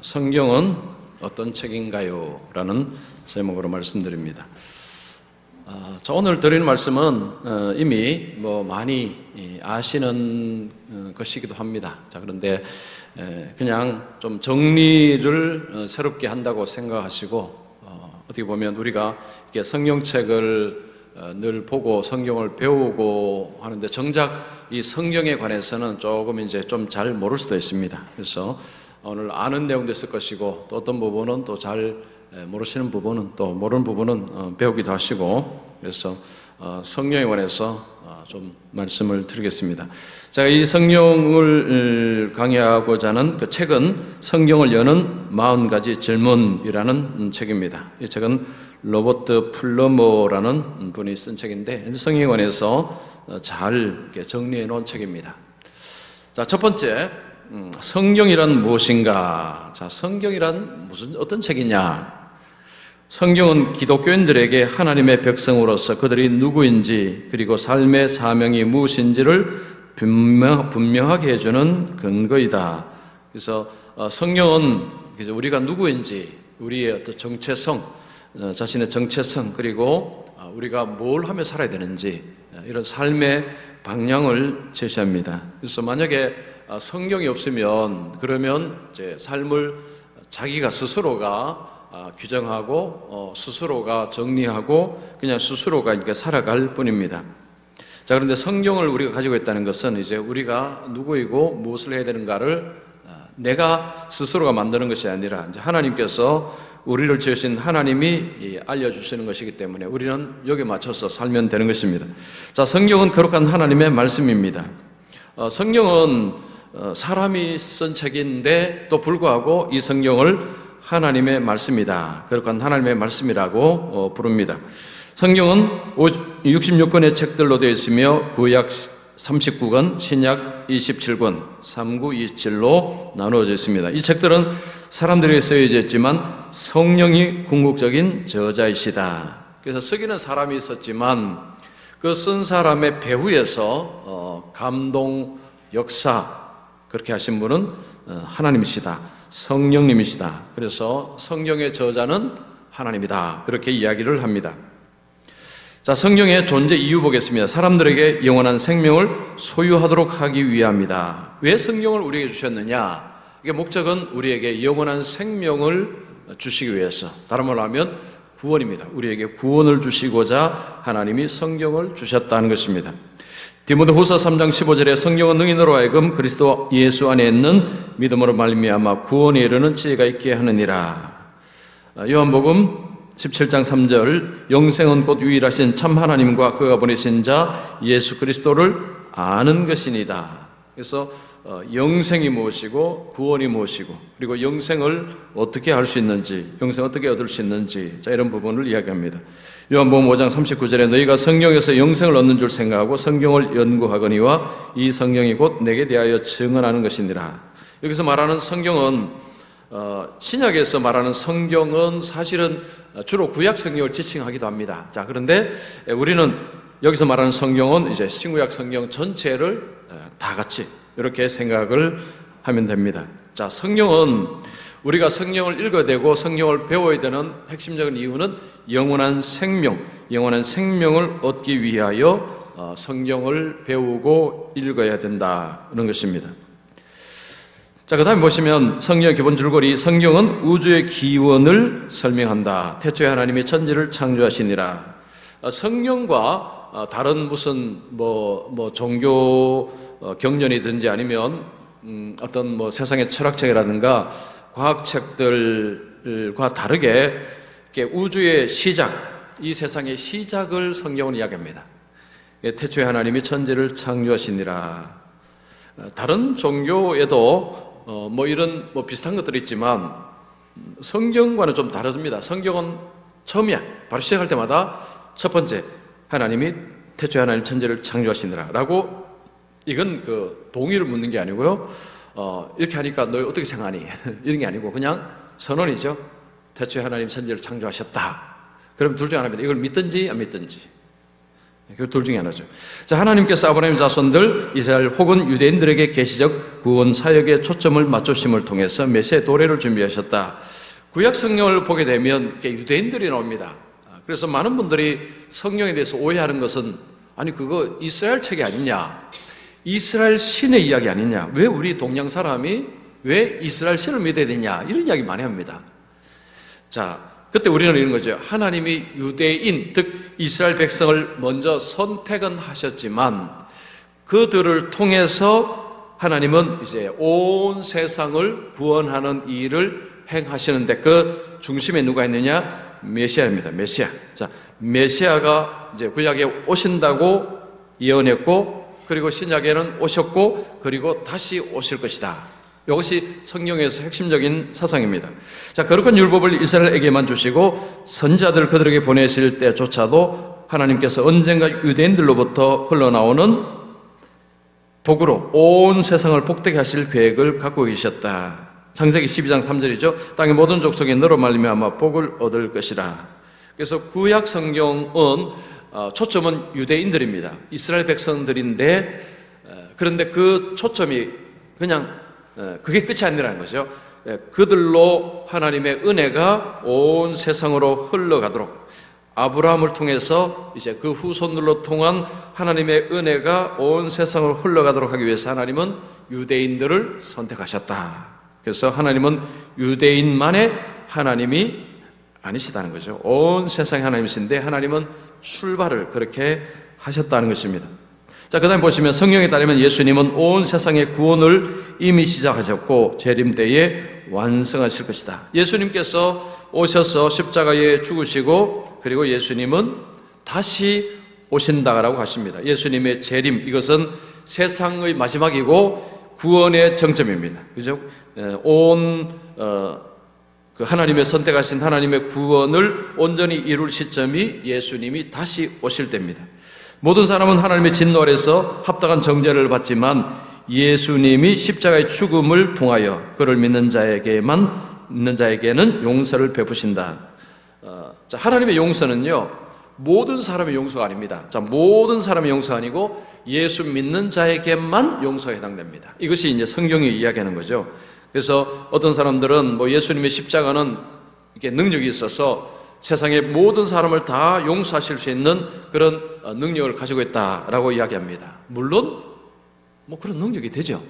성경은 어떤 책인가요? 라는 제목으로 말씀드립니다. 자, 오늘 드리는 말씀은 이미 많이 아시는 것이기도 합니다. 자, 그런데 그냥 좀 정리를 새롭게 한다고 생각하시고, 어떻게 보면 우리가 이렇게 성경책을 늘 보고 성경을 배우고 하는데 정작 이 성경에 관해서는 조금 이제 좀 잘 모를 수도 있습니다. 그래서 오늘 아는 내용도 있을 것이고, 또 어떤 부분은 또 잘 모르시는 부분은, 또 모르는 부분은 배우기도 하시고, 그래서 성경에 관해서 좀 말씀을 드리겠습니다. 제가 이 성경을 강의하고자 하는 그 책은 성경을 여는 40가지 질문이라는 책입니다. 이 책은 로버트 플러머라는 분이 쓴 책인데, 성경에 관해서 잘 정리해 놓은 책입니다. 자, 첫 번째, 성경이란 무엇인가? 자, 성경이란 어떤 책이냐? 성경은 기독교인들에게 하나님의 백성으로서 그들이 누구인지, 그리고 삶의 사명이 무엇인지를 분명하게 해주는 근거이다. 그래서 성경은 우리가 누구인지, 우리의 어떤 정체성, 자신의 정체성, 그리고 우리가 뭘 하며 살아야 되는지, 이런 삶의 방향을 제시합니다. 그래서 만약에 성경이 없으면, 그러면 이제 삶을 자기가 스스로가 규정하고 스스로가 정리하고 그냥 스스로가 이렇게 살아갈 뿐입니다. 자, 그런데 성경을 우리가 가지고 있다는 것은 이제 우리가 누구이고 무엇을 해야 되는가를 내가 스스로가 만드는 것이 아니라 이제 하나님께서 우리를 지으신 하나님이 알려주시는 것이기 때문에 우리는 여기에 맞춰서 살면 되는 것입니다. 자, 성경은 거룩한 하나님의 말씀입니다. 성경은 사람이 쓴 책인데 또 불구하고 이 성경을 하나님의 말씀이다, 거룩한 하나님의 말씀이라고 부릅니다. 성경은 66권의 책들로 되어 있으며 구약 39권, 신약 27권, 3927로 나누어져 있습니다. 이 책들은 사람들에게 쓰여져 있지만 성령이 궁극적인 저자이시다. 그래서 쓰기는 사람이 있었지만 그 쓴 사람의 배후에서 감동, 역사, 그렇게 하신 분은 하나님이시다, 성령님이시다. 그래서 성경의 저자는 하나님이다, 그렇게 이야기를 합니다. 자, 성경의 존재 이유 보겠습니다. 사람들에게 영원한 생명을 소유하도록 하기 위함이다. 왜 성경을 우리에게 주셨느냐? 이게 목적은 우리에게 영원한 생명을 주시기 위해서, 다른 말로 하면 구원입니다. 우리에게 구원을 주시고자 하나님이 성경을 주셨다는 것입니다. 디모데후서 3장 15절에 성경은 능인으로 하여금 그리스도 예수 안에 있는 믿음으로 말미암아 구원에 이르는 지혜가 있게 하느니라. 요한복음 17장 3절, 영생은 곧 유일하신 참 하나님과 그가 보내신 자 예수 그리스도를 아는 것이니다. 그래서 영생이 무엇이고 구원이 무엇이고, 그리고 영생을 어떻게 할 수 있는지, 영생을 어떻게 얻을 수 있는지, 자, 이런 부분을 이야기합니다. 요한복음 5장 39절에 너희가 성령에서 영생을 얻는 줄 생각하고 성경을 연구하거니와 이 성경이 곧 내게 대하여 증언하는 것이니라. 여기서 말하는 성경은 신약에서 말하는 성경은 사실은 주로 구약 성경을 지칭하기도 합니다. 자, 그런데 우리는 여기서 말하는 성경은 이제 신구약 성경 전체를 다 같이 이렇게 생각을 하면 됩니다. 자, 성경은 우리가 성경을 읽어야 되고 성경을 배워야 되는 핵심적인 이유는 영원한 생명을 얻기 위하여 성경을 배우고 읽어야 된다는 것입니다. 자, 그 다음에 보시면 성경의 기본 줄거리, 성경은 우주의 기원을 설명한다. 태초에 하나님이 천지를 창조하시니라. 성경과 다른 무슨 종교 경전이든지 아니면 어떤 세상의 철학책이라든가 과학책들과 다르게 우주의 시작, 이 세상의 시작을 성경은 이야기합니다. 태초에 하나님이 천지를 창조하시니라. 다른 종교에도 이런 비슷한 것들이 있지만 성경과는 좀 다릅니다. 성경은 처음이야. 바로 시작할 때마다 첫 번째, 하나님이 태초에 하나님 천지를 창조하시니라 라고, 이건 동의를 묻는 게 아니고요, 이렇게 하니까 너 어떻게 생각하니? 이런 게 아니고 그냥 선언이죠. 태초에 하나님 천지를 창조하셨다. 그럼 둘 중 하나입니다. 이걸 믿든지 안 믿든지. 그 둘 중에 하나죠. 자, 하나님께서 아브라함의 자손들 이스라엘 혹은 유대인들에게 계시적 구원 사역에 초점을 맞추심을 통해서 메시아의 도래를 준비하셨다. 구약 성경을 보게 되면 유대인들이 나옵니다. 그래서 많은 분들이 성경에 대해서 오해하는 것은 아니 그거 이스라엘 책이 아니냐, 이스라엘 신의 이야기 아니냐, 왜 우리 동양 사람이 왜 이스라엘 신을 믿어야 되냐, 이런 이야기 많이 합니다. 자, 그때 우리는 이런 거죠. 하나님이 유대인, 즉 이스라엘 백성을 먼저 선택은 하셨지만 그들을 통해서 하나님은 이제 온 세상을 구원하는 일을 행하시는데 그 중심에 누가 있느냐? 메시아입니다. 메시아. 자, 메시아가 이제 구약에 오신다고 예언했고, 그리고 신약에는 오셨고, 그리고 다시 오실 것이다. 이것이 성경에서 핵심적인 사상입니다. 자, 거룩한 율법을 이스라엘에게만 주시고 선지자들 그들에게 보내실 때조차도 하나님께서 언젠가 유대인들로부터 흘러나오는 복으로 온 세상을 복되게 하실 계획을 갖고 계셨다. 창세기 12장 3절이죠. 땅의 모든 족속이 너로 말미암아 복을 얻을 것이라. 그래서 구약 성경은 초점은 유대인들입니다. 이스라엘 백성들인데, 그런데 그 초점이 그냥 그게 끝이 아니라는 거죠. 그들로 하나님의 은혜가 온 세상으로 흘러가도록, 아브라함을 통해서 이제 그 후손들로 통한 하나님의 은혜가 온 세상으로 흘러가도록 하기 위해서 하나님은 유대인들을 선택하셨다. 그래서 하나님은 유대인만의 하나님이 아니시다는 거죠. 온 세상의 하나님이신데 하나님은 출발을 그렇게 하셨다는 것입니다. 자, 그 다음에 보시면 성경에 따르면 예수님은 온 세상의 구원을 이미 시작하셨고 재림 때에 완성하실 것이다. 예수님께서 오셔서 십자가에 죽으시고 그리고 예수님은 다시 오신다라고 하십니다. 예수님의 재림, 이것은 세상의 마지막이고 구원의 정점입니다. 그죠? 그 하나님의 선택하신 하나님의 구원을 온전히 이룰 시점이 예수님이 다시 오실 때입니다. 모든 사람은 하나님의 진노 아래서 합당한 정죄를 받지만 예수님이 십자가의 죽음을 통하여 그를 믿는 자에게는 용서를 베푸신다. 자, 하나님의 용서는요, 모든 사람의 용서가 아닙니다. 자, 모든 사람의 용서가 아니고 예수 믿는 자에게만 용서가 해당됩니다. 이것이 이제 성경이 이야기하는 거죠. 그래서 어떤 사람들은 예수님의 십자가는 이렇게 능력이 있어서 세상의 모든 사람을 다 용서하실 수 있는 그런 능력을 가지고 있다라고 이야기합니다. 물론 그런 능력이 되죠.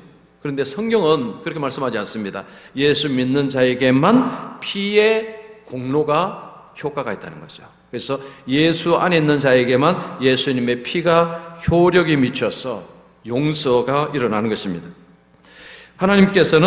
그런데 성경은 그렇게 말씀하지 않습니다. 예수 믿는 자에게만 피의 공로가 효과가 있다는 거죠. 그래서 예수 안에 있는 자에게만 예수님의 피가 효력이 미쳐서 용서가 일어나는 것입니다. 하나님께서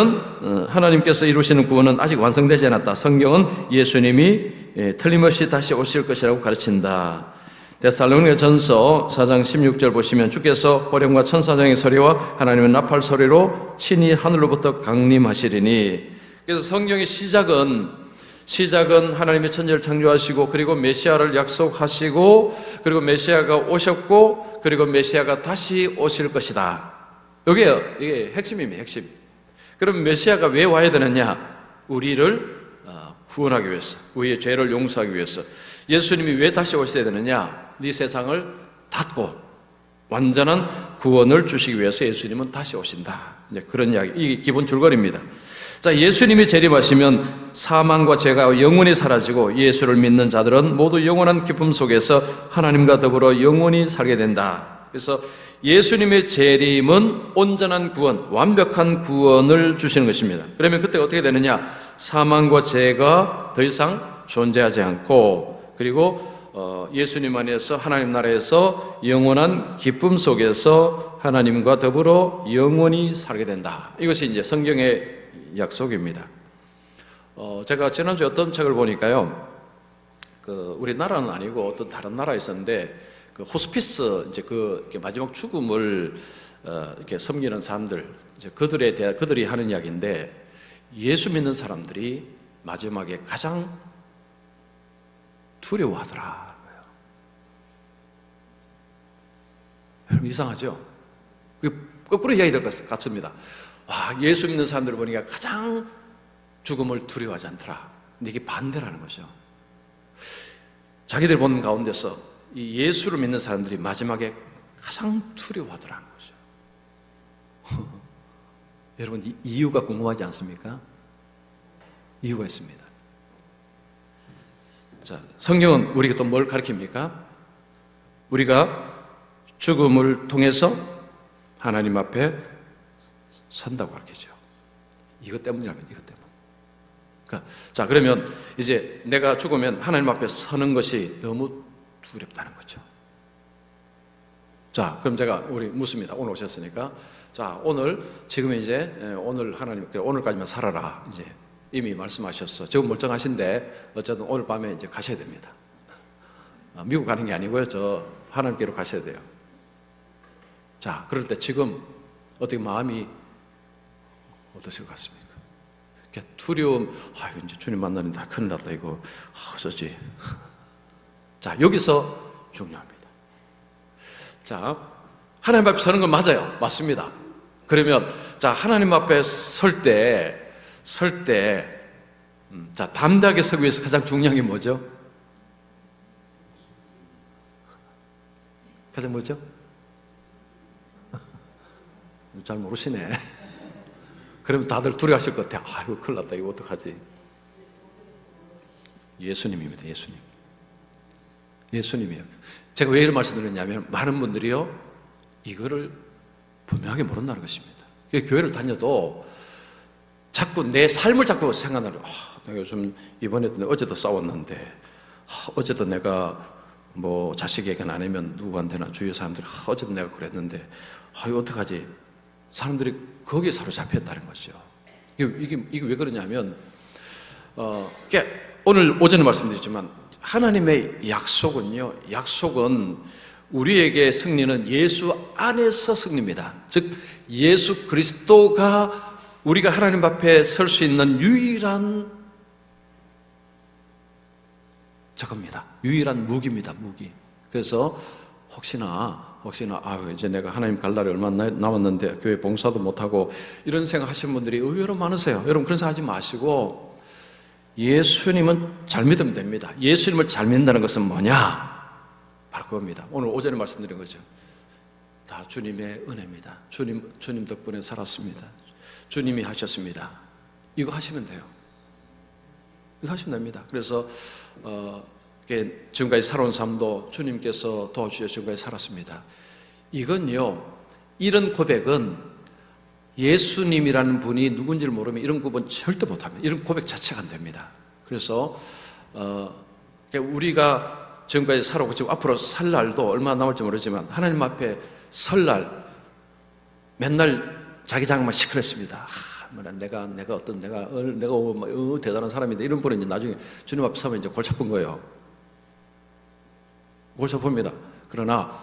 이루시는 구원은 아직 완성되지 않았다. 성경은 예수님이 틀림없이 다시 오실 것이라고 가르친다. 데살로니가전서 4장 16절 보시면 주께서 호령과 천사장의 소리와 하나님의 나팔 소리로 친히 하늘로부터 강림하시리니. 그래서 성경의 시작은 하나님의 천지를 창조하시고 그리고 메시아를 약속하시고 그리고 메시아가 오셨고 그리고 메시아가 다시 오실 것이다. 이게 핵심입니다. 핵심. 그럼 메시아가 왜 와야 되느냐? 우리를 구원하기 위해서, 우리의 죄를 용서하기 위해서. 예수님이 왜 다시 오셔야 되느냐? 이 세상을 닫고 완전한 구원을 주시기 위해서 예수님은 다시 오신다. 이제 그런 이야기, 이게 기본 줄거리입니다. 자, 예수님이 재림하시면 사망과 죄가 영원히 사라지고 예수를 믿는 자들은 모두 영원한 기쁨 속에서 하나님과 더불어 영원히 살게 된다. 그래서 예수님의 재림은 온전한 구원, 완벽한 구원을 주시는 것입니다. 그러면 그때 어떻게 되느냐? 사망과 죄가 더 이상 존재하지 않고 그리고 예수님 안에서 하나님 나라에서 영원한 기쁨 속에서 하나님과 더불어 영원히 살게 된다. 이것이 이제 성경의 약속입니다. 제가 지난주에 어떤 책을 보니까요, 우리나라는 아니고 어떤 다른 나라에 있었는데 호스피스 이렇게 마지막 죽음을 이렇게 섬기는 사람들, 이제 그들이 하는 이야기인데 예수 믿는 사람들이 마지막에 가장 두려워하더라. 여러분 이상하죠? 거꾸로 이야기될 것 같습니다. 예수 믿는 사람들을 보니까 가장 죽음을 두려워하지 않더라. 근데 이게 반대라는 거죠. 자기들 보는 가운데서 이 예수를 믿는 사람들이 마지막에 가장 두려워하더라는 거죠. 여러분, 이유가 궁금하지 않습니까? 이유가 있습니다. 자, 성경은 우리가 또 뭘 가르칩니까? 우리가 죽음을 통해서 하나님 앞에 선다고 가르치죠. 이것 때문이라면, 이것 때문. 그러니까, 자, 그러면 이제 내가 죽으면 하나님 앞에 서는 것이 너무 두렵다는 거죠. 자, 그럼 제가 우리 묻습니다. 오늘 오셨으니까. 자, 오늘, 지금 이제, 오늘 하나님, 오늘까지만 살아라. 이제 이미 말씀하셨어. 지금 멀쩡하신데, 어쨌든 오늘 밤에 이제 가셔야 됩니다. 미국 가는 게 아니고요. 저 하나님께로 가셔야 돼요. 자, 그럴 때 지금 어떻게 마음이 어떠실 것 같습니까? 두려움, 이거 이제 주님 만나는데 큰일 났다, 이거. 어쩌지. 자, 여기서 중요합니다. 자, 하나님 앞에 서는 건 맞아요. 맞습니다. 그러면, 자, 하나님 앞에 설 때, 자, 담대하게 서기 위해서 가장 중요한 게 뭐죠? 가장 뭐죠? 잘 모르시네. 그러면 다들 두려워하실 것 같아요. 이거 큰일 났다. 이거 어떡하지? 예수님입니다. 예수님. 예수님이에요. 제가 왜 이런 말씀을 드렸냐면, 많은 분들이요, 이거를 분명하게 모른다는 것입니다. 교회를 다녀도 자꾸 내 삶을 자꾸 생각나요. 내가 요즘 이번에도 어제도 싸웠는데, 어제도 내가 뭐 자식에게는 아니면 누구한테나 주위 사람들이 어제도 내가 그랬는데, 이거 어떡하지? 사람들이 거기에 사로잡혔다는 거죠. 이게 왜 그러냐면, 오늘 오전에 말씀드렸지만, 하나님의 약속은 우리에게 승리는 예수 안에서 승리입니다. 즉, 예수 그리스도가 우리가 하나님 앞에 설 수 있는 유일한 저겁니다. 유일한 무기입니다. 무기. 그래서 혹시나 이제 내가 하나님 갈 날이 얼마 남았는데 교회 봉사도 못하고 이런 생각 하시는 분들이 의외로 많으세요. 여러분, 그런 생각 하지 마시고 예수님은 잘 믿으면 됩니다. 예수님을 잘 믿는다는 것은 뭐냐? 바로 그겁니다. 오늘 오전에 말씀드린 거죠. 다 주님의 은혜입니다. 주님 덕분에 살았습니다. 주님이 하셨습니다. 이거 하시면 돼요. 이거 하시면 됩니다. 그래서 지금까지 살아온 삶도 주님께서 도와주셔서 지금까지 살았습니다. 이건요, 이런 고백은 예수님이라는 분이 누군지를 모르면 이런 고백 절대 못합니다. 이런 고백 자체가 안 됩니다. 그래서 우리가 지금까지 살아오고 지금 앞으로 살 날도 얼마나 남을지 모르지만 하나님 앞에 설 날 맨날 자기 장만 시끄럽습니다. 내가 대단한 사람인데 이런 분은 이제 나중에 주님 앞에 서면 이제 골치 아픈 거예요. 골치 아픕니다. 그러나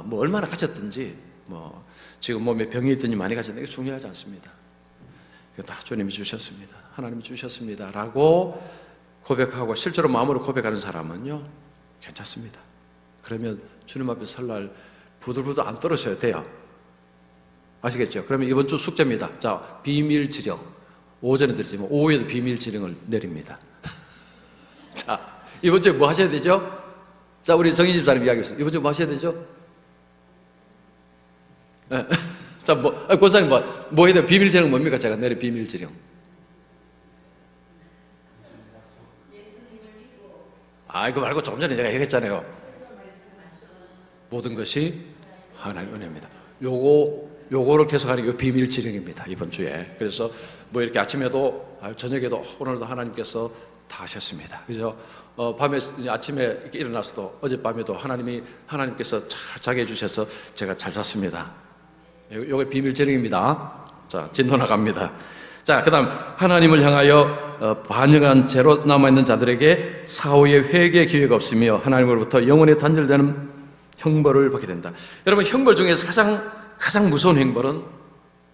뭐 얼마나 가졌든지 뭐 지금 몸에 병이 있든지 많이 가졌든지 이게 중요하지 않습니다. 이거 다 주님이 주셨습니다. 하나님이 주셨습니다. 라고 고백하고 실제로 마음으로 고백하는 사람은요, 괜찮습니다. 그러면 주님 앞에 설날 부들부들 안 떨어져야 돼요. 아시겠죠? 그러면 이번 주 숙제입니다. 자, 비밀 지령. 오전에 드리지만 오후에도 비밀 지령을 내립니다. 자, 이번 주에 뭐 하셔야 되죠? 자, 우리 정희 집사님 이야기했어요. 이번 주에 뭐 하셔야 되죠? 네. 자, 고사님 뭐 해야 돼요? 비밀 지령 뭡니까? 제가 내릴 비밀 지령. 이거 말고 조금 전에 제가 얘기했잖아요. 모든 것이 하나님의 은혜입니다. 요거를 계속하는 게 비밀 지령입니다. 이번 주에. 그래서 뭐 이렇게 아침에도 저녁에도 오늘도 하나님께서 다 하셨습니다. 그죠? 밤에 아침에 이렇게 일어나서도 어젯밤에도 하나님께서 잘 자게 해주셔서 제가 잘 잤습니다. 요게 비밀 지령입니다. 자, 진도 나갑니다. 자, 그 다음 하나님을 향하여 반역한 죄로 남아있는 자들에게 사후에 회개의 기회가 없으며 하나님으로부터 영원히 단절되는 형벌을 받게 된다. 여러분, 형벌 중에서 가장 무서운 형벌은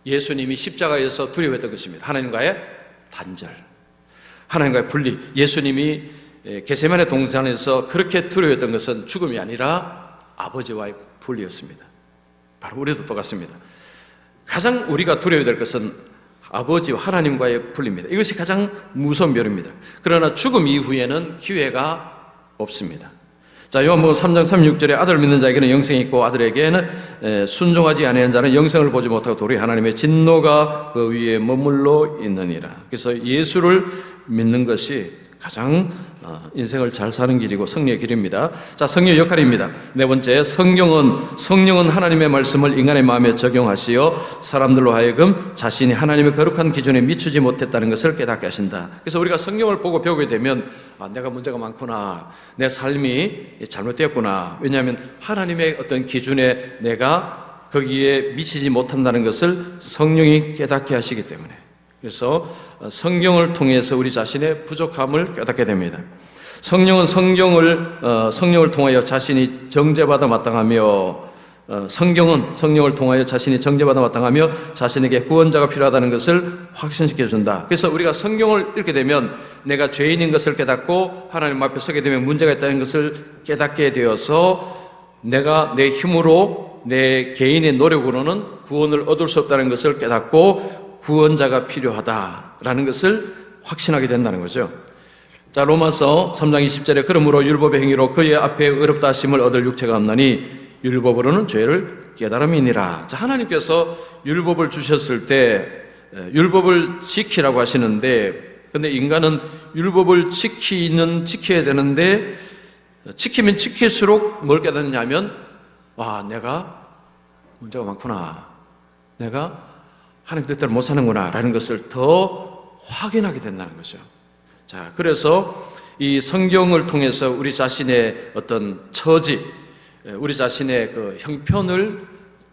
예수님이 십자가에서 두려워했던 것입니다. 하나님과의 단절, 하나님과의 분리. 예수님이 겟세마네 동산에서 그렇게 두려워했던 것은 죽음이 아니라 아버지와의 분리였습니다. 바로 우리도 똑같습니다. 가장 우리가 두려워야 될 것은 아버지와 하나님과의 분리입니다. 이것이 가장 무서운 멸입니다. 그러나 죽음 이후에는 기회가 없습니다. 자, 요한복음 3장 36절에 아들을 믿는 자에게는 영생이 있고 아들에게는 순종하지 아니한 자는 영생을 보지 못하고 도리 하나님의 진노가 그 위에 머물러 있느니라. 그래서 예수를 믿는 것이 가장 인생을 잘 사는 길이고 승리의 길입니다. 자, 성령의 역할입니다. 네 번째, 성령은 하나님의 말씀을 인간의 마음에 적용하시어 사람들로 하여금 자신이 하나님의 거룩한 기준에 미치지 못했다는 것을 깨닫게 하신다. 그래서 우리가 성경을 보고 배우게 되면 내가 문제가 많구나, 내 삶이 잘못되었구나. 왜냐하면 하나님의 어떤 기준에 내가 거기에 미치지 못한다는 것을 성령이 깨닫게 하시기 때문에, 그래서 성경을 통해서 우리 자신의 부족함을 깨닫게 됩니다. 성령은 성령을 통하여 자신이 정죄받아 마땅하며, 성경은 성령을 통하여 자신이 정죄받아 마땅하며 자신에게 구원자가 필요하다는 것을 확신시켜 준다. 그래서 우리가 성경을 읽게 되면 내가 죄인인 것을 깨닫고 하나님 앞에 서게 되면 문제가 있다는 것을 깨닫게 되어서 내가 내 힘으로 내 개인의 노력으로는 구원을 얻을 수 없다는 것을 깨닫고 구원자가 필요하다라는 것을 확신하게 된다는 거죠. 자, 로마서 3장 20절에 그러므로 율법의 행위로 그의 앞에 의롭다 하심을 얻을 육체가 없나니 율법으로는 죄를 깨달음이니라. 자, 하나님께서 율법을 주셨을 때 율법을 지키라고 하시는데, 근데 인간은 율법을 지켜야 되는데 지키면 지킬수록 뭘 깨닫느냐면 내가 문제가 많구나, 내가 하나님 뜻대로 못 사는구나 라는 것을 더 확인하게 된다는 거죠. 자, 그래서 이 성경을 통해서 우리 자신의 어떤 처지, 우리 자신의 그 형편을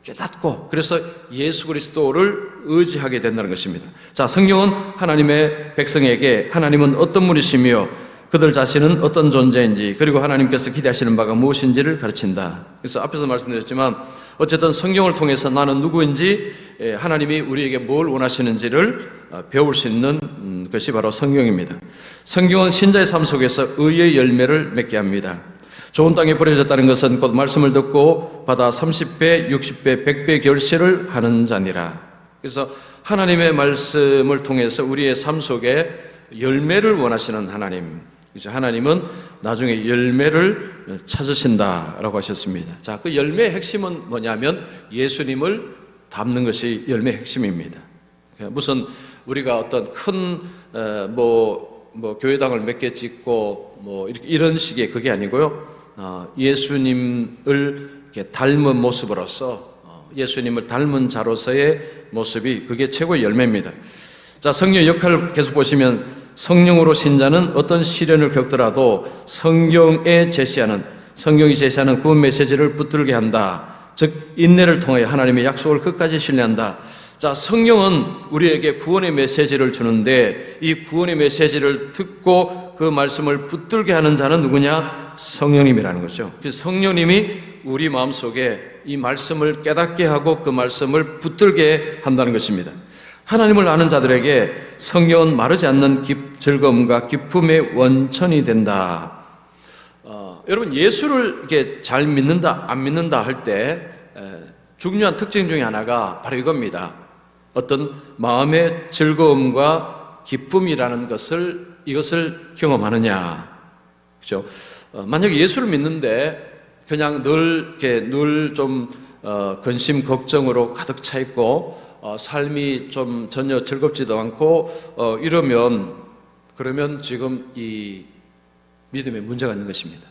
깨닫고, 그래서 예수 그리스도를 의지하게 된다는 것입니다. 자, 성경은 하나님의 백성에게 하나님은 어떤 분이시며 그들 자신은 어떤 존재인지, 그리고 하나님께서 기대하시는 바가 무엇인지를 가르친다. 그래서 앞에서 말씀드렸지만 어쨌든 성경을 통해서 나는 누구인지, 하나님이 우리에게 뭘 원하시는지를 배울 수 있는 것이 바로 성경입니다. 성경은 신자의 삶 속에서 의의 열매를 맺게 합니다. 좋은 땅에 버려졌다는 것은 곧 말씀을 듣고 받아 30배, 60배, 100배 결실을 하는 자니라. 그래서 하나님의 말씀을 통해서 우리의 삶 속에 열매를 원하시는 하나님, 하나님은 나중에 열매를 찾으신다라고 하셨습니다. 자, 그 열매의 핵심은 뭐냐면 예수님을 닮는 것이 열매의 핵심입니다. 무슨 우리가 어떤 큰 교회당을 몇 개 짓고 이런 식의 그게 아니고요. 예수님을 이렇게 닮은 모습으로서, 예수님을 닮은 자로서의 모습이 그게 최고의 열매입니다. 자, 성령의 역할을 계속 보시면 성령으로 신자는 어떤 시련을 겪더라도 성경이 제시하는 구원 메시지를 붙들게 한다. 즉 인내를 통하여 하나님의 약속을 끝까지 신뢰한다. 자, 성령은 우리에게 구원의 메시지를 주는데 이 구원의 메시지를 듣고 그 말씀을 붙들게 하는 자는 누구냐? 성령님이라는 거죠. 그래서 성령님이 우리 마음속에 이 말씀을 깨닫게 하고 그 말씀을 붙들게 한다는 것입니다. 하나님을 아는 자들에게 성경은 마르지 않는 즐거움과 기쁨의 원천이 된다. 여러분, 예수를 이렇게 잘 믿는다, 안 믿는다 할 때 중요한 특징 중에 하나가 바로 이겁니다. 어떤 마음의 즐거움과 기쁨이라는 이것을 경험하느냐. 그렇죠? 만약에 예수를 믿는데 그냥 늘 좀 근심, 걱정으로 가득 차 있고 삶이 좀 전혀 즐겁지도 않고 그러면 지금 이 믿음에 문제가 있는 것입니다.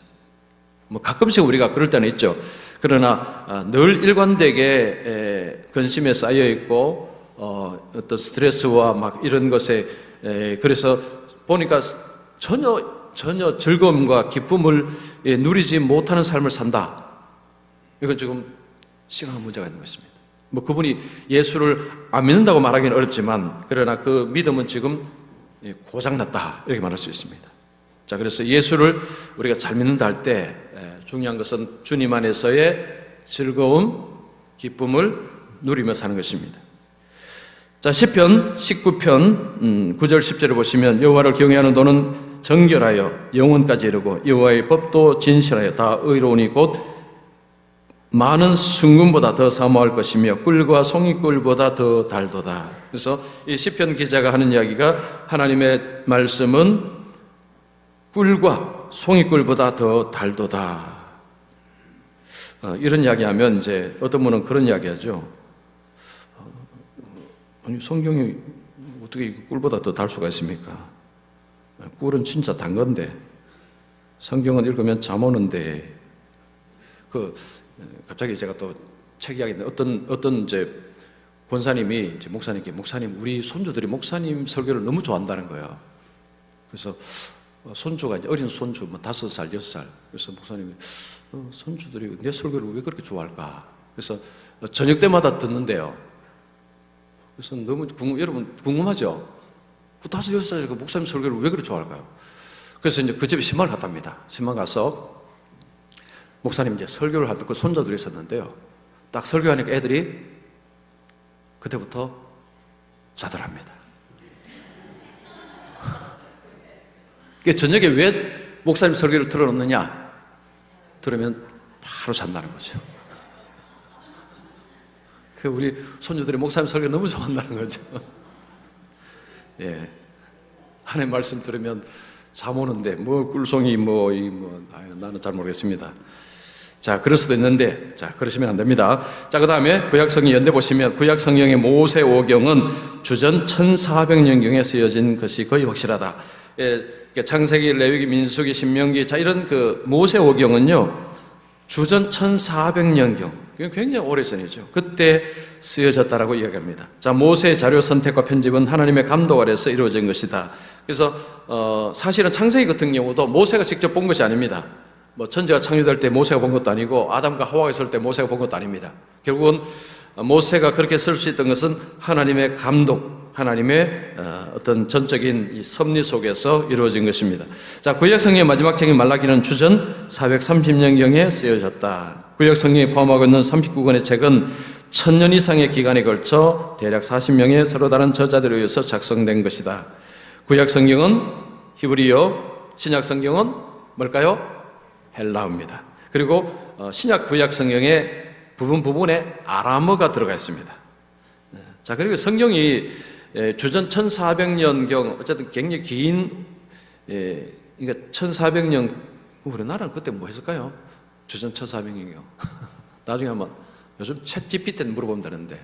가끔씩 우리가 그럴 때는 있죠. 그러나 늘 일관되게 근심에 쌓여 있고 어떤 스트레스와 이런 것에 그래서 보니까 전혀 즐거움과 기쁨을 누리지 못하는 삶을 산다. 이건 지금 심각한 문제가 있는 것입니다. 그분이 예수를 안 믿는다고 말하기는 어렵지만 그러나 그 믿음은 지금 고장났다 이렇게 말할 수 있습니다. 자, 그래서 예수를 우리가 잘 믿는다 할 때 중요한 것은 주님 안에서의 즐거움, 기쁨을 누리며 사는 것입니다. 자, 시편 19편 9절 10절을 보시면 여호와를 경외하는 도는 정결하여 영혼까지 이르고 여호와의 법도 진실하여 다 의로우니 곧 많은 순금보다 더 사모할 것이며 꿀과 송이꿀보다 더 달도다. 그래서 이 시편 기자가 하는 이야기가 하나님의 말씀은 꿀과 송이꿀보다 더 달도다. 이런 이야기하면 이제 어떤 분은 그런 이야기하죠. 아니 성경이 어떻게 꿀보다 더 달 수가 있습니까? 꿀은 진짜 단 건데 성경은 읽으면 잠 오는데 갑자기 제가 또 책 이야기인데 어떤 이제 권사님이 이제 목사님께 목사님 우리 손주들이 목사님 설교를 너무 좋아한다는 거예요. 그래서 손주가 이제 어린 손주 뭐 5살, 6살. 그래서 목사님이 손주들이 내 설교를 왜 그렇게 좋아할까? 그래서 저녁 때마다 듣는데요. 그래서 너무 여러분 궁금하죠? 5, 6살 목사님 설교를 왜 그렇게 좋아할까요? 그래서 이제 그 집에 신방을 갔답니다. 신방 가서 목사님 이제 설교를 하던 그 손자들이 있었는데요. 딱 설교하니까 애들이 그때부터 자더랍니다. 저녁에 왜 목사님 설교를 틀어놓느냐? 들으면 바로 잔다는 거죠. 우리 손주들이 목사님 설교 너무 좋아한다는 거죠. 예. 하나님 말씀 들으면 잠 오는데, 꿀송이, 나는 잘 모르겠습니다. 자, 그럴 수도 있는데, 자, 그러시면 안 됩니다. 자, 그 다음에 구약성경 연대 보시면, 구약성경의 모세오경은 주전 1400년경에 쓰여진 것이 거의 확실하다. 예, 창세기, 레위기, 민수기, 신명기, 자, 이런 모세오경은요, 주전 1400년경, 굉장히 오래전이죠. 그때 쓰여졌다라고 이야기합니다. 자, 모세의 자료 선택과 편집은 하나님의 감독 아래서 이루어진 것이다. 그래서 사실은 창세기 같은 경우도 모세가 직접 본 것이 아닙니다. 천지가 창조될 때 모세가 본 것도 아니고 아담과 하와가 있을 때 모세가 본 것도 아닙니다. 결국은 모세가 그렇게 쓸 수 있던 것은 하나님의 감독, 하나님의 어떤 전적인 이 섭리 속에서 이루어진 것입니다. 자, 구약성경의 마지막 책인 말라기는 주전 430년경에 쓰여졌다. 구약성경에 포함하고 있는 39권의 책은 1000년 이상의 기간에 걸쳐 대략 40명의 서로 다른 저자들에 의해서 작성된 것이다. 구약성경은 히브리어, 신약성경은 뭘까요? 헬라어입니다. 그리고 신약 구약성경의 부분에 아람어가 들어가 있습니다. 자, 그리고 성경이 주전 1400년경, 어쨌든 굉장히 긴, 그러니까 1400년, 우리나라는 그때 뭐 했을까요? 주전 1400년경. 나중에 한번, 요즘 챗 GPT한테 물어보면 되는데.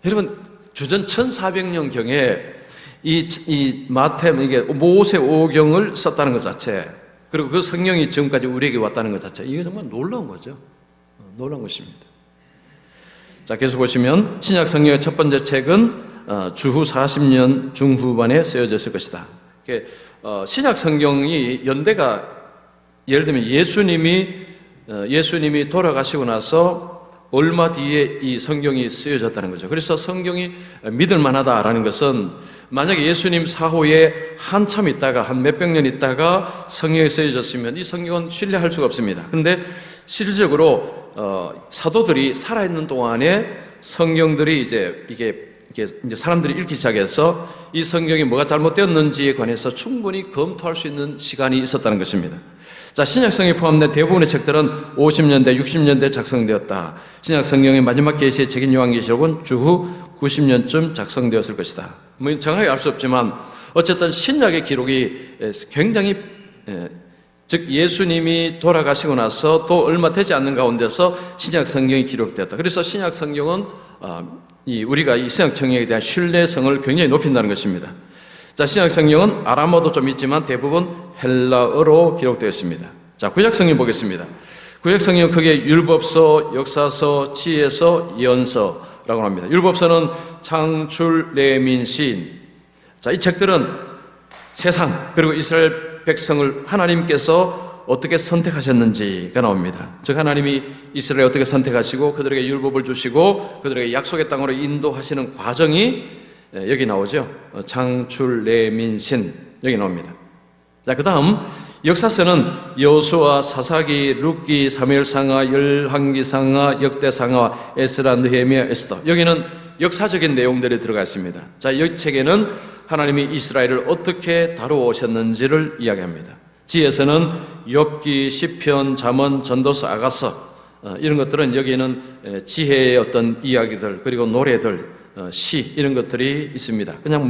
여러분, 주전 1400년경에 이 마템, 이게 모세오경을 썼다는 것 자체, 그리고 그 성경이 지금까지 우리에게 왔다는 것 자체, 이게 정말 놀라운 거죠. 놀라운 것입니다. 자, 계속 보시면 신약 성경의 첫 번째 책은 주후 40년 중후반에 쓰여졌을 것이다. 신약 성경이 연대가 예를 들면 예수님이 돌아가시고 나서 얼마 뒤에 이 성경이 쓰여졌다는 거죠. 그래서 성경이 믿을 만하다라는 것은 만약에 예수님 사후에 한참 있다가 한 몇백 년 있다가 성경이 쓰여졌으면 이 성경은 신뢰할 수가 없습니다. 그런데 실질적으로 사도들이 살아있는 동안에 성경들이 이게 사람들이 읽기 시작해서 이 성경이 뭐가 잘못되었는지에 관해서 충분히 검토할 수 있는 시간이 있었다는 것입니다. 자, 신약성경에 포함된 대부분의 책들은 50년대, 60년대 작성되었다. 신약성경의 마지막 계시의 책인 요한계시록은 주후 90년쯤 작성되었을 것이다. 정확하게 알 수 없지만 어쨌든 신약의 기록이 굉장히 즉 예수님이 돌아가시고 나서 또 얼마 되지 않는 가운데서 신약성경이 기록되었다. 그래서 신약성경은 우리가 이 신약성경에 대한 신뢰성을 굉장히 높인다는 것입니다. 자, 신약성경은 아람어도 좀 있지만 대부분 헬라어로 기록되어 있습니다. 자, 구약성경 보겠습니다. 구약성경은 크게 율법서, 역사서, 지혜서, 예언서라고 합니다. 율법서는 창출, 레민, 시인. 자, 이 책들은 세상 그리고 이스라엘 백성을 하나님께서 어떻게 선택하셨는지가 나옵니다. 즉 하나님이 이스라엘을 어떻게 선택하시고 그들에게 율법을 주시고 그들에게 약속의 땅으로 인도하시는 과정이 여기 나오죠. 창출, 레민, 신 여기 나옵니다. 자, 그 다음 역사서는 여호수아, 사사기, 룻기, 사무엘상하, 열왕기상하, 역대상하, 에스라, 느헤미야, 에스더. 여기는 역사적인 내용들이 들어가 있습니다. 자, 이 책에는 하나님이 이스라엘을 어떻게 다루오셨는지를 이야기합니다. 지혜서는 욥기, 시편, 잠언, 전도서, 아가서 이런 것들은 여기에는 지혜의 어떤 이야기들 그리고 노래들, 시 이런 것들이 있습니다. 그냥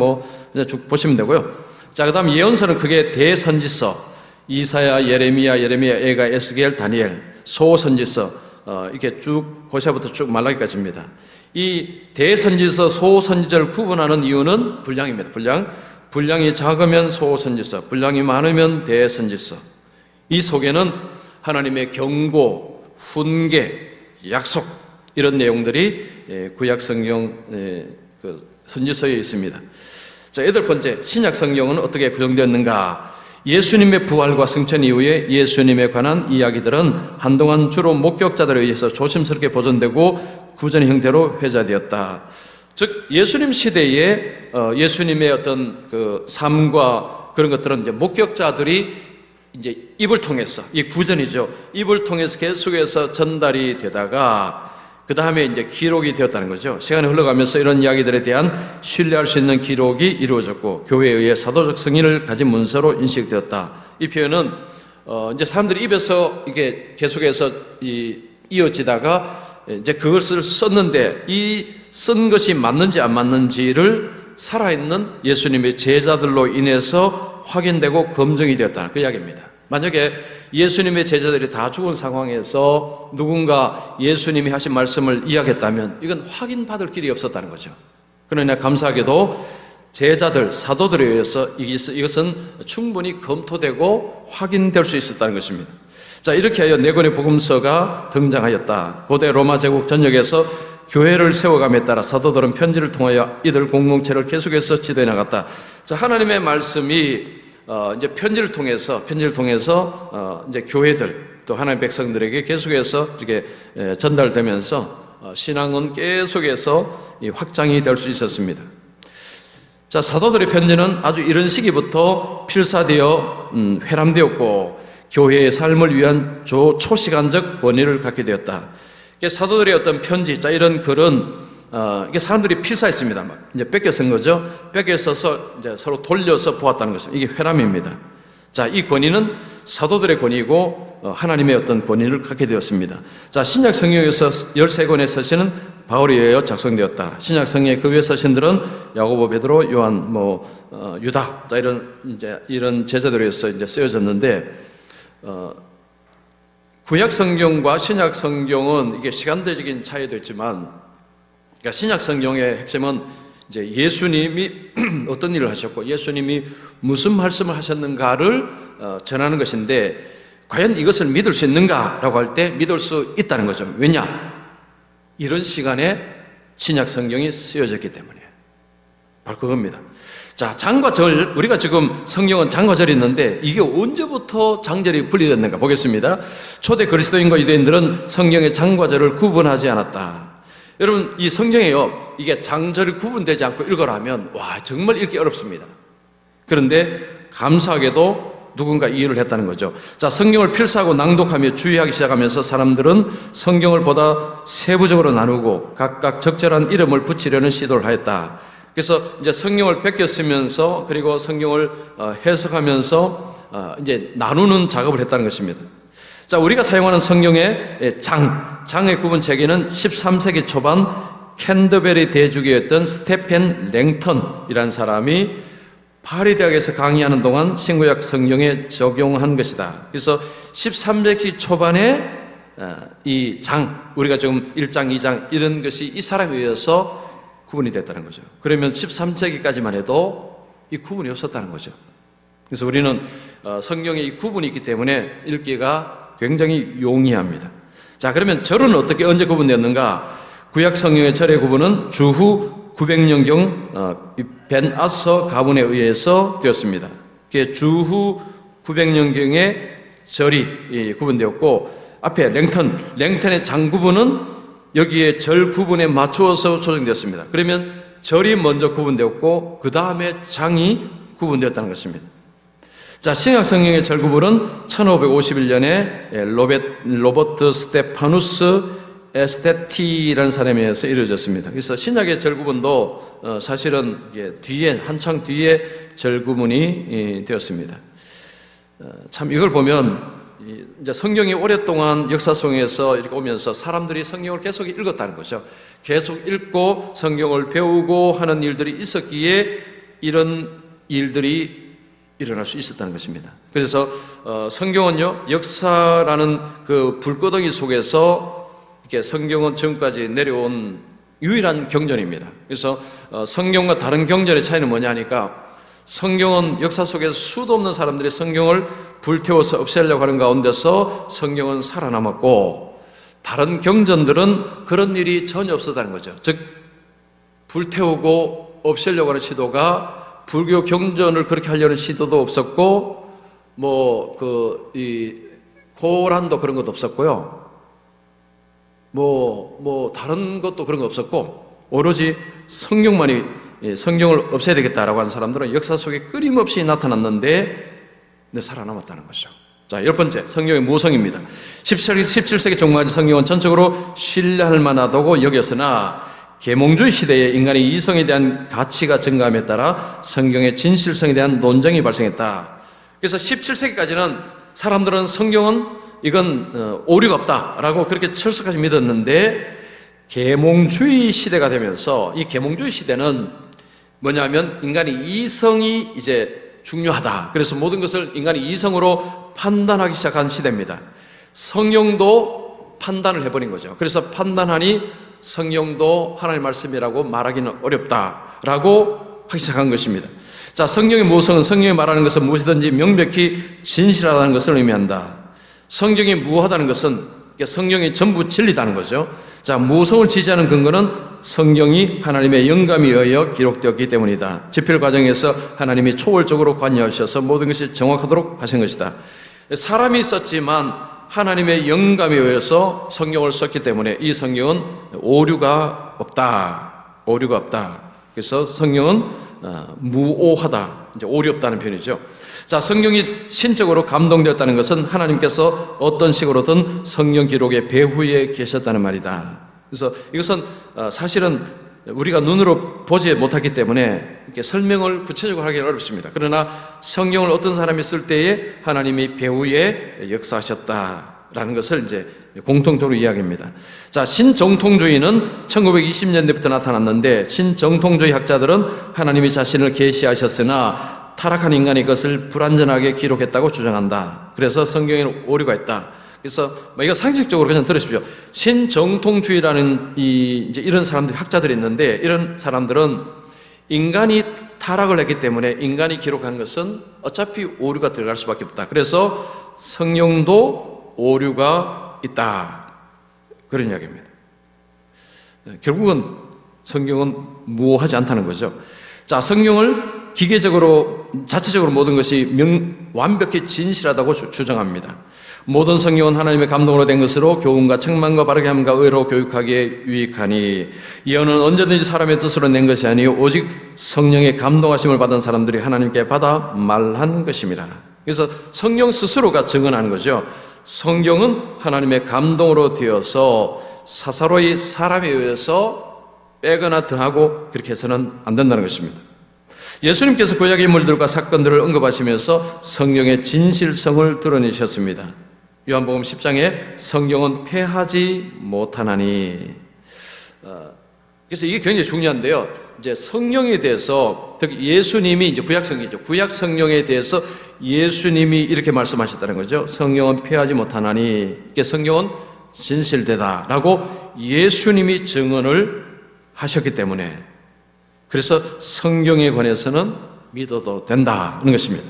쭉 보시면 되고요. 자, 그 다음 예언서는 크게 대선지서, 이사야, 예레미야, 에가, 에스겔, 다니엘, 소선지서, 이렇게 쭉 호세아부터 쭉 말라기까지입니다. 이 대선지서, 소선지서를 구분하는 이유는 분량입니다. 분량이 작으면 소선지서, 분량이 많으면 대선지서. 이 속에는 하나님의 경고, 훈계, 약속 이런 내용들이 구약 성경 선지서에 있습니다. 자, 8번째, 신약 성경은 어떻게 구성되었는가? 예수님의 부활과 승천 이후에 예수님에 관한 이야기들은 한동안 주로 목격자들에 의해서 조심스럽게 보존되고 구전의 형태로 회자되었다. 즉, 예수님 시대에 예수님의 어떤 그 삶과 그런 것들은 이제 목격자들이 이제 입을 통해서, 이 구전이죠. 입을 통해서 계속해서 전달이 되다가 그 다음에 이제 기록이 되었다는 거죠. 시간이 흘러가면서 이런 이야기들에 대한 신뢰할 수 있는 기록이 이루어졌고 교회에 의해 사도적 승인을 가진 문서로 인식되었다. 이 표현은 이제 사람들이 입에서 이게 계속해서 이어지다가 이제 그것을 썼는데 이 쓴 것이 맞는지 안 맞는지를 살아있는 예수님의 제자들로 인해서 확인되고 검증이 되었다는 그 이야기입니다. 만약에 예수님의 제자들이 다 죽은 상황에서 누군가 예수님이 하신 말씀을 이야기했다면 이건 확인받을 길이 없었다는 거죠. 그러나 감사하게도 제자들, 사도들에 의해서 이것은 충분히 검토되고 확인될 수 있었다는 것입니다. 자, 이렇게 하여 네 권의 복음서가 등장하였다. 고대 로마 제국 전역에서 교회를 세워감에 따라 사도들은 편지를 통하여 이들 공동체를 계속해서 지도해 나갔다. 자, 하나님의 말씀이 이제 편지를 통해서 이제 교회들 또 하나님의 백성들에게 계속해서 이렇게 전달되면서 신앙은 계속해서 확장이 될 수 있었습니다. 자, 사도들의 편지는 아주 이런 시기부터 필사되어 회람되었고 교회의 삶을 위한 초시간적 권위를 갖게 되었다. 사도들의 어떤 편지, 자, 이런 글은 이게 사람들이 필사했습니다. 막 이제 뺏겨 쓴 거죠. 뺏겨 써서 이제 서로 돌려서 보았다는 것입니다. 이게 회람입니다. 자, 이 권위는 사도들의 권위이고 하나님의 어떤 권위를 갖게 되었습니다. 자, 신약 성경에서 13권의 서신은 바울에 의하여 작성되었다. 신약 성경의 그 위의 서신들은 야고보, 베드로, 요한, 유다, 자, 이런 제자들에서 이제 쓰여졌는데 구약 성경과 신약 성경은 이게 시간대적인 차이도 있지만, 그러니까 신약 성경의 핵심은 이제 예수님이 어떤 일을 하셨고 예수님이 무슨 말씀을 하셨는가를 전하는 것인데, 과연 이것을 믿을 수 있는가라고 할 때 믿을 수 있다는 거죠. 왜냐? 이런 시간에 신약 성경이 쓰여졌기 때문에. 바로 그겁니다. 자, 장과 절, 우리가 지금 성경은 장과 절이 있는데 이게 언제부터 장절이 분리됐는가 보겠습니다. 초대 그리스도인과 유대인들은 성경의 장과 절을 구분하지 않았다. 여러분, 이 성경에요, 이게 장절이 구분되지 않고 읽어라면 와, 정말 읽기 어렵습니다. 그런데 감사하게도 누군가 이해를 했다는 거죠. 자, 성경을 필사하고 낭독하며 주의하기 시작하면서 사람들은 성경을 보다 세부적으로 나누고 각각 적절한 이름을 붙이려는 시도를 하였다. 그래서 이제 성경을 베껴 쓰면서 그리고 성경을 해석하면서 이제 나누는 작업을 했다는 것입니다. 자, 우리가 사용하는 성경의 장의 구분 체계는 13세기 초반 캔터베리 대주교였던 스테펜 랭턴이라는 사람이 파리 대학에서 강의하는 동안 신구약 성경에 적용한 것이다. 그래서 13세기 초반에 이 장, 우리가 지금 1장, 2장 이런 것이 이 사람에 의해서 구분이 됐다는 거죠. 그러면 13세기까지만 해도 이 구분이 없었다는 거죠. 그래서 우리는 성경에 이 구분이 있기 때문에 읽기가 굉장히 용이합니다. 자, 그러면 절은 어떻게 언제 구분되었는가? 구약 성경의 절의 구분은 주후 900년경 벤 아서 가문에 의해서 되었습니다. 주후 900년경에 절이 구분되었고, 앞에 랭턴의 장 구분은 여기에 절 구분에 맞추어서 조정되었습니다. 그러면 절이 먼저 구분되었고 그 다음에 장이 구분되었다는 것입니다. 자, 신약 성경의 절 구분은 1551년에 로버트 스테파누스 에스테티라는 사람에 의해서 이루어졌습니다. 그래서 신약의 절 구분도 사실은 한창 뒤에 절 구분이 되었습니다. 참 이걸 보면 이제 성경이 오랫동안 역사 속에서 이렇게 오면서 사람들이 성경을 계속 읽었다는 거죠. 계속 읽고 성경을 배우고 하는 일들이 있었기에 이런 일들이 일어날 수 있었다는 것입니다. 그래서 성경은요, 역사라는 그 불구덩이 속에서 이렇게 성경은 지금까지 내려온 유일한 경전입니다. 그래서 성경과 다른 경전의 차이는 뭐냐 하니까, 성경은 역사 속에서 수도 없는 사람들이 성경을 불태워서 없애려고 하는 가운데서 성경은 살아남았고, 다른 경전들은 그런 일이 전혀 없었다는 거죠. 즉 불태우고 없애려고 하는 시도가, 불교 경전을 그렇게 하려는 시도도 없었고, 고란도 그런 것도 없었고요. 다른 것도 그런 거 없었고, 오로지 성경을 없애야 되겠다라고 하는 사람들은 역사 속에 끊임없이 나타났는데 살아남았다는 것이죠. 자, 10번째, 성경의 모성입니다. 17세기 종말의 성경은 전적으로 신뢰할 만하다고 여겼으나 계몽주의 시대에 인간의 이성에 대한 가치가 증가함에 따라 성경의 진실성에 대한 논쟁이 발생했다. 그래서 17세기까지는 사람들은 성경은 이건 오류가 없다라고 그렇게 철석하게 믿었는데, 계몽주의 시대가 되면서, 이 계몽주의 시대는 뭐냐면 인간의 이성이 이제 중요하다. 그래서 모든 것을 인간의 이성으로 판단하기 시작한 시대입니다. 성경도 판단을 해버린 거죠. 그래서 판단하니 성경도 하나님의 말씀이라고 말하기는 어렵다라고 하기 시작한 것입니다. 자, 성경의 모성은, 성경이 말하는 것은 무엇이든지 명백히 진실하다는 것을 의미한다. 성경이 무하다는 것은 성경이 전부 진리다는 거죠. 자, 모성을 지지하는 근거는 성경이 하나님의 영감에 의하여 기록되었기 때문이다. 집필 과정에서 하나님이 초월적으로 관여하셔서 모든 것이 정확하도록 하신 것이다. 사람이 썼지만 하나님의 영감에 의해서 성경을 썼기 때문에 이 성경은 오류가 없다. 오류가 없다. 그래서 성경은 무오하다. 이제 오류 없다는 표현이죠. 자, 성경이 신적으로 감동되었다는 것은 하나님께서 어떤 식으로든 성경 기록의 배후에 계셨다는 말이다. 그래서 이것은 사실은 우리가 눈으로 보지 못하기 때문에 이렇게 설명을 구체적으로 하기는 어렵습니다. 그러나 성경을 어떤 사람이 쓸 때에 하나님이 배후에 역사하셨다라는 것을 이제 공통적으로 이야기합니다. 자, 신정통주의는 1920년대부터 나타났는데, 신정통주의 학자들은 하나님이 자신을 계시하셨으나 타락한 인간이 그것을 불완전하게 기록했다고 주장한다. 그래서 성경에는 오류가 있다. 그래서 이거 상식적으로 그냥 들으십시오. 신정통주의라는 이제 이런 사람들이, 학자들이 있는데, 이런 사람들은 인간이 타락을 했기 때문에 인간이 기록한 것은 어차피 오류가 들어갈 수밖에 없다. 그래서 성경도 오류가 있다. 그런 이야기입니다. 결국은 성경은 무오하지 않다는 거죠. 자, 성경을 기계적으로, 자체적으로 모든 것이 완벽히 진실하다고 주장합니다. 모든 성경은 하나님의 감동으로 된 것으로 교훈과 책망과 바르게 함과 의로 교육하기에 유익하니, 예언은 언제든지 사람의 뜻으로 낸 것이 아니요 오직 성령의 감동하심을 받은 사람들이 하나님께 받아 말한 것입니다. 그래서 성령 스스로가 증언하는 거죠. 성경은 하나님의 감동으로 되어서 사사로이 사람에 의해서 빼거나 더하고 그렇게 해서는 안 된다는 것입니다. 예수님께서 구약의 인물들과 사건들을 언급하시면서 성경의 진실성을 드러내셨습니다. 요한복음 10장에 성경은 패하지 못하나니. 그래서 이게 굉장히 중요한데요. 이제 성령에 대해서, 특히 예수님이, 이제 구약성경이죠. 구약 성령에 대해서 예수님이 이렇게 말씀하셨다는 거죠. 성경은 패하지 못하나니, 이게 성경은 진실되다라고 예수님이 증언을 하셨기 때문에, 그래서 성경에 관해서는 믿어도 된다는 것입니다.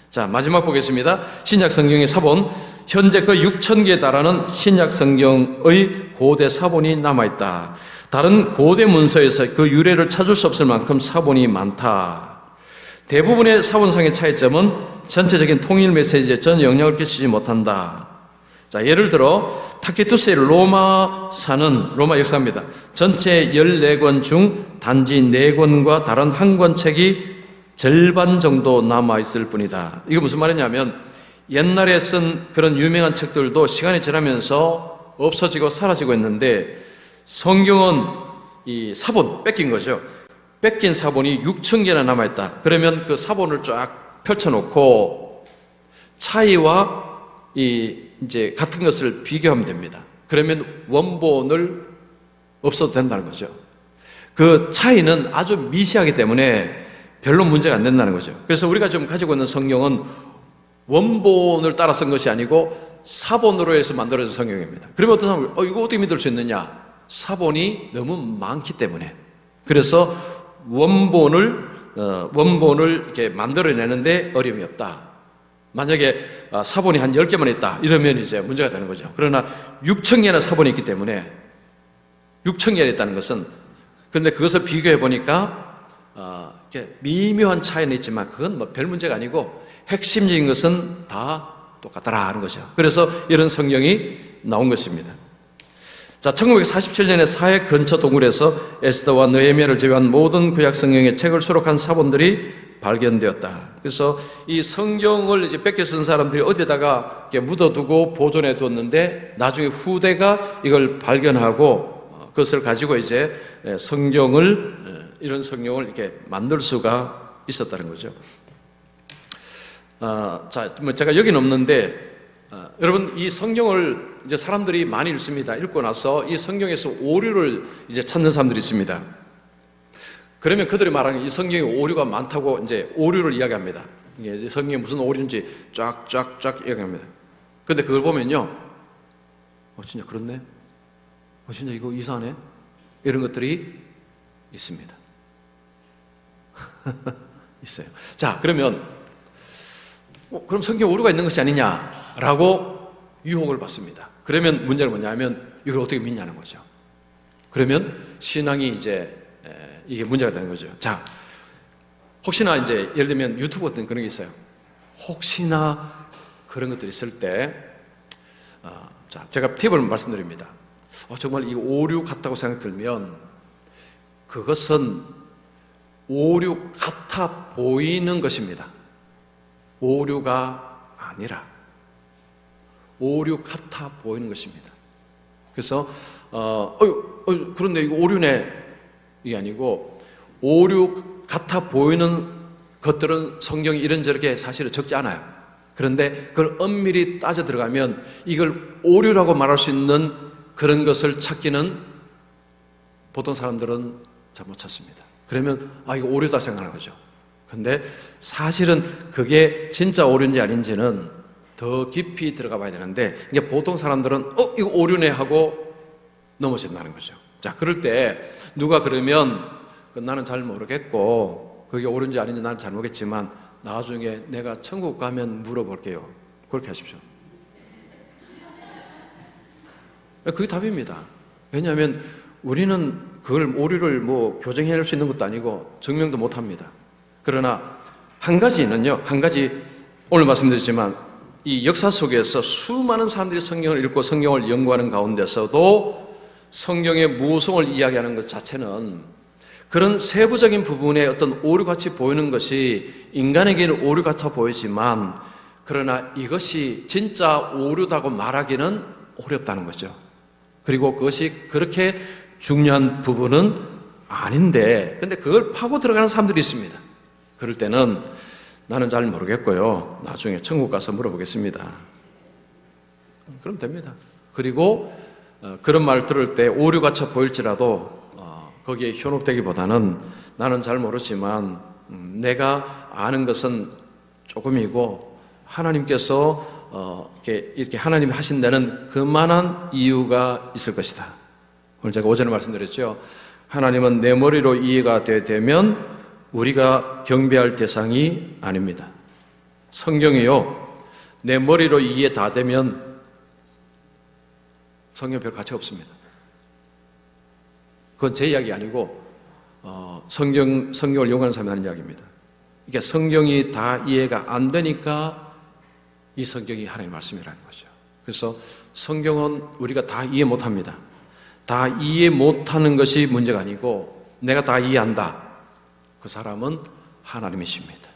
자, 마지막 보겠습니다. 신약 성경의 사본, 현재 그 6,000개에 달하는 신약 성경의 고대 사본이 남아있다. 다른 고대 문서에서 그 유래를 찾을 수 없을 만큼 사본이 많다. 대부분의 사본상의 차이점은 전체적인 통일 메시지에 전 영향을 끼치지 못한다. 자, 예를 들어 타키투스의 로마사는, 로마 역사입니다. 전체 14권 중 단지 4권과 다른 한 권 책이 절반 정도 남아있을 뿐이다. 이거 무슨 말이냐면, 옛날에 쓴 그런 유명한 책들도 시간이 지나면서 없어지고 사라지고 있는데, 성경은 이 사본, 뺏긴 거죠. 뺏긴 사본이 6,000개나 남아있다. 그러면 그 사본을 쫙 펼쳐놓고 차이와 이제 같은 것을 비교하면 됩니다. 그러면 원본을 없어도 된다는 거죠. 그 차이는 아주 미세하기 때문에 별로 문제가 안 된다는 거죠. 그래서 우리가 지금 가지고 있는 성경은 원본을 따라 쓴 것이 아니고 사본으로 해서 만들어진 성경입니다. 그러면 어떤 사람은 이거 어떻게 믿을 수 있느냐? 사본이 너무 많기 때문에. 그래서 원본을 이렇게 만들어내는데 어려움이 없다. 만약에 사본이 한 10개만 있다 이러면 이제 문제가 되는 거죠. 그러나 6,000개나 사본이 있기 때문에 6,000개나 있다는 것은, 그런데 그것을 비교해 보니까 이렇게 미묘한 차이는 있지만 그건 뭐 별 문제가 아니고 핵심적인 것은 다 똑같더라 하는 거죠. 그래서 이런 성경이 나온 것입니다. 자, 1947년에 사회 근처 동굴에서 에스더와 느헤미야를 제외한 모든 구약 성경의 책을 수록한 사본들이 발견되었다. 그래서 이 성경을 이제 뺏겨 쓴 사람들이 어디다가 이렇게 묻어두고 보존해 뒀는데 나중에 후대가 이걸 발견하고 그것을 가지고 이제 이런 성경을 이렇게 만들 수가 있었다는 거죠. 자, 뭐 제가 여기는 없는데 여러분, 이 성경을 이제 사람들이 많이 읽습니다. 읽고 나서 이 성경에서 오류를 이제 찾는 사람들이 있습니다. 그러면 그들이 말하는 이 성경에 오류가 많다고 이제 오류를 이야기합니다. 이게 성경에 무슨 오류인지 쫙쫙쫙 이야기합니다. 근데 그걸 보면요, 진짜 그렇네. 진짜 이거 이상하네. 이런 것들이 있습니다. 있어요. 자, 그러면 그럼 성경에 오류가 있는 것이 아니냐라고 유혹을 받습니다. 그러면 문제는 뭐냐면 이걸 어떻게 믿냐는 거죠. 그러면 신앙이 이제 이게 문제가 되는 거죠. 자, 혹시나 이제 예를 들면 유튜브 같은 그런 게 있어요. 혹시나 그런 것들이 있을 때, 자, 제가 팁을 말씀드립니다. 정말 이 오류 같다고 생각 들면 그것은 오류 같아 보이는 것입니다. 오류가 아니라 오류 같아 보이는 것입니다. 그래서 그런데 이거 오류네 이게 아니고, 오류 같아 보이는 것들은 성경이 이런저렇게 사실은 적지 않아요. 그런데 그걸 엄밀히 따져 들어가면 이걸 오류라고 말할 수 있는 그런 것을 찾기는 보통 사람들은 잘 못 찾습니다. 그러면 이거 오류다 생각하는 거죠. 근데 사실은 그게 진짜 오류인지 아닌지는 더 깊이 들어가 봐야 되는데, 이게 보통 사람들은 이거 오류네 하고 넘어진다는 거죠. 자, 그럴 때 누가 그러면 나는 잘 모르겠고 그게 옳은지 아닌지 나는 잘 모르겠지만 나중에 내가 천국 가면 물어볼게요. 그렇게 하십시오. 그게 답입니다. 왜냐하면 우리는 그걸 오류를 뭐 교정해낼 수 있는 것도 아니고 증명도 못합니다. 그러나 한 가지 오늘 말씀드렸지만 이 역사 속에서 수많은 사람들이 성경을 읽고 성경을 연구하는 가운데서도 성경의 모성을 이야기하는 것 자체는 그런 세부적인 부분에 어떤 오류같이 보이는 것이 인간에게는 오류 같아 보이지만, 그러나 이것이 진짜 오류다고 말하기는 어렵다는 거죠. 그리고 그것이 그렇게 중요한 부분은 아닌데, 근데 그걸 파고 들어가는 사람들이 있습니다. 그럴 때는 나는 잘 모르겠고요, 나중에 천국 가서 물어보겠습니다. 그럼 됩니다. 그리고 그런 말 들을 때 오류같이 보일지라도 거기에 현혹되기보다는 나는 잘 모르지만 내가 아는 것은 조금이고 하나님께서 이렇게 하나님이 하신 데는 그만한 이유가 있을 것이다. 오늘 제가 오전에 말씀드렸죠. 하나님은 내 머리로 이해가 되면 우리가 경배할 대상이 아닙니다. 성경이요, 내 머리로 이해 다 되면 성경 별 가치가 없습니다. 그건 제 이야기 아니고 성경을 연구하는 사람이 하는 이야기입니다. 그러니까 성경이 다 이해가 안 되니까 이 성경이 하나님의 말씀이라는 거죠. 그래서 성경은 우리가 다 이해 못합니다. 다 이해 못하는 것이 문제가 아니고 내가 다 이해한다. 그 사람은 하나님이십니다.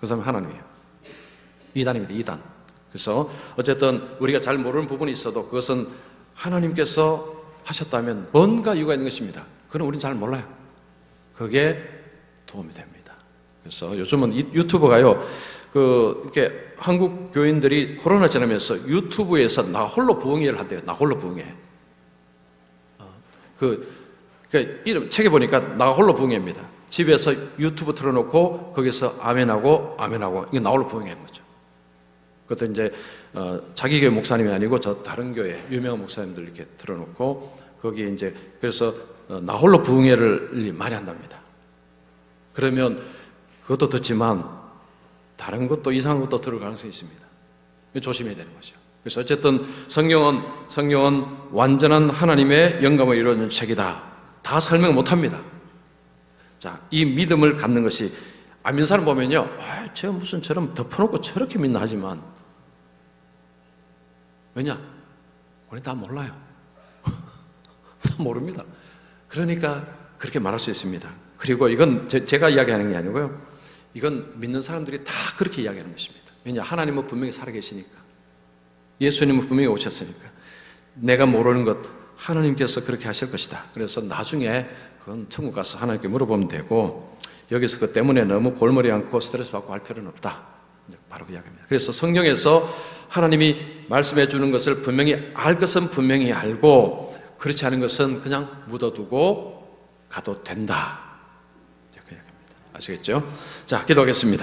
그 사람은 하나님이에요. 이단입니다. 이단. 그래서 어쨌든 우리가 잘 모르는 부분이 있어도 그것은 하나님께서 하셨다면 뭔가 이유가 있는 것입니다. 그건 우리는 잘 몰라요. 그게 도움이 됩니다. 그래서 요즘은 유튜브가요, 이렇게 한국 교인들이 코로나 지나면서 유튜브에서 나 홀로 부흥회를 한대요. 나 홀로 부흥회. 이름 책에 보니까 나 홀로 부흥회입니다. 집에서 유튜브 틀어놓고 거기서 아멘하고 아멘하고 이게 나홀로 부흥하는 거죠. 그것도 이제 자기 교회 목사님이 아니고 저 다른 교회 유명한 목사님들 이렇게 틀어놓고 거기에 이제 그래서 나홀로 부흥회를 많이 한답니다. 그러면 그것도 듣지만 다른 것도 이상한 것도 들을 가능성이 있습니다. 조심해야 되는 거죠. 그래서 어쨌든 성경은 완전한 하나님의 영감을 이루어진 책이다. 다 설명 못합니다. 자, 이 믿음을 갖는 것이 안 믿는 사람 보면요, 제가 무슨 저럼 덮어놓고 저렇게 믿나 하지만 왜냐? 우리 다 몰라요. 다 모릅니다. 그러니까 그렇게 말할 수 있습니다. 그리고 이건 제가 이야기하는 게 아니고요, 이건 믿는 사람들이 다 그렇게 이야기하는 것입니다. 왜냐? 하나님은 분명히 살아계시니까, 예수님은 분명히 오셨으니까 내가 모르는 것 하나님께서 그렇게 하실 것이다. 그래서 나중에 그건 천국 가서 하나님께 물어보면 되고 여기서 그 때문에 너무 골머리 앓고 스트레스 받고 할 필요는 없다. 바로 그 이야기입니다. 그래서 성경에서 하나님이 말씀해 주는 것을 분명히 알 것은 분명히 알고 그렇지 않은 것은 그냥 묻어두고 가도 된다. 그 이야기입니다. 아시겠죠? 자, 기도하겠습니다.